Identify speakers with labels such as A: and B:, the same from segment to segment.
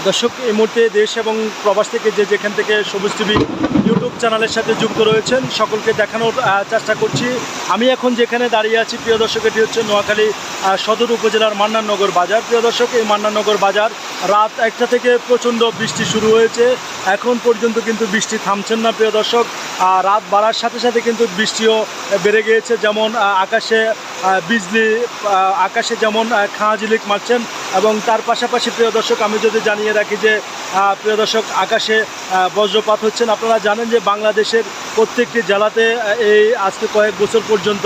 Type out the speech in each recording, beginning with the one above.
A: দর্শক, এই মুহূর্তে দেশ এবং প্রবাস থেকে যেখান থেকে সবুজ টিভি ইউটিউব চ্যানেলের সাথে যুক্ত রয়েছেন সকলকে দেখানোর চেষ্টা করছি। আমি এখন যেখানে দাঁড়িয়ে আছি প্রিয় দর্শক, এটি হচ্ছে নোয়াখালী সদর উপজেলার মান্নাননগর বাজার। প্রিয় দর্শক, এই মান্নাননগর বাজার রাত 1টা থেকে প্রচণ্ড বৃষ্টি শুরু হয়েছে, এখন পর্যন্ত কিন্তু বৃষ্টি থামছেন না। প্রিয় দর্শক, রাত বাড়ার সাথে সাথে কিন্তু বৃষ্টিও বেড়ে গিয়েছে, যেমন আকাশে বিজলি, আকাশে যেমন খাঁজিলিক মারছেন, এবং তার পাশাপাশি প্রিয় দর্শক আমি যদি জানিয়ে রাখি যে প্রিয় দর্শক আকাশে বজ্রপাত হচ্ছেন। আপনারা জানেন যে বাংলাদেশের প্রত্যেকটি জেলাতে এই আজকে কয়েক বছর পর্যন্ত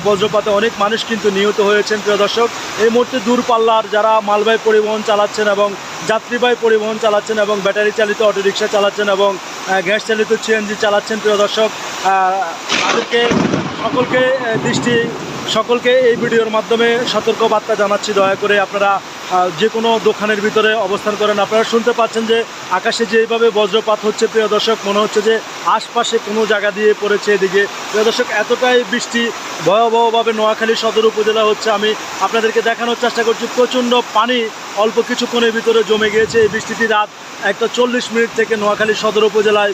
A: বজ্রপাতে অনেক মানুষ কিন্তু নিহত হয়েছেন। প্রিয় দর্শক, এই মুহূর্তে দূরপাল্লার যারা মালবাহী পরিবহন চালাচ্ছেন এবং যাত্রীবাহী পরিবহন চালাচ্ছেন এবং ব্যাটারি চালিত অটোরিকশা চালাচ্ছেন এবং গ্যাস চালিত সিএনজি চালাচ্ছেন, প্রিয় দর্শক তাদেরকে সকলকে এই ভিডিওর মাধ্যমে সতর্ক বার্তা জানাচ্ছি। দয়া করে আপনারা যে কোনো দোকানের ভিতরে অবস্থান করেন, আপনারা শুনতে পাচ্ছেন যে আকাশে যেভাবে বজ্রপাত হচ্ছে, প্রিয় দর্শক মনে হচ্ছে যে আশপাশে কোনো জায়গা দিয়ে পড়েছে এদিকে। প্রিয় দর্শক, এতটাই বৃষ্টি ভয়াবহভাবে নোয়াখালী সদর উপজেলা হচ্ছে, আমি আপনাদেরকে দেখানোর চেষ্টা করছি। প্রচণ্ড পানি অল্প কিছুক্ষণের ভিতরে জমে গিয়েছে। এই বৃষ্টিটি রাত 1:40 মিনিট থেকে নোয়াখালী সদর উপজেলায়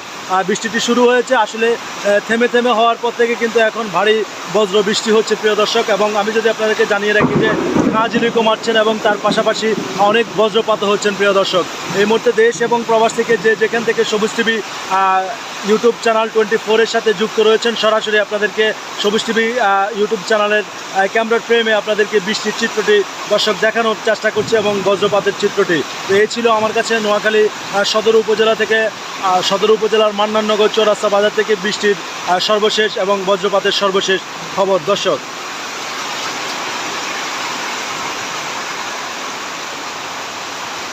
A: বৃষ্টিটি শুরু হয়েছে। আসলে থেমে থেমে হওয়ার পর থেকে কিন্তু এখন ভারী বজ্র বৃষ্টি হচ্ছে, প্রিয় দর্শক। এবং আমি যদি আপনাদেরকে জানিয়ে রাখি যে খাঁজিলিকও মারছেন এবং তার পাশাপাশি অনেক বজ্রপাত হচ্ছেন। প্রিয় দর্শক, এই মুহূর্তে দেশ এবং প্রবাস থেকে যেখান থেকে সবুজ টিভি ইউটিউব চ্যানেল 24-এর সাথে যুক্ত রয়েছেন, সরাসরি আপনাদেরকে সবুজ টিভি ইউটিউব চ্যানেলের ক্যামেরার ফ্রেমে আপনাদেরকে বৃষ্টির চিত্রটি দর্শক দেখানোর চেষ্টা করছে এবং বজ্রপাতের চিত্রটি। তো এই ছিল আমার কাছে নোয়াখালী সদর উপজেলা থেকে, সদর উপজেলার মান্নাননগর চৌরাস্তা বাজার থেকে বৃষ্টির সর্বশেষ এবং বজ্রপাতের সর্বশেষ খবর। দর্শক।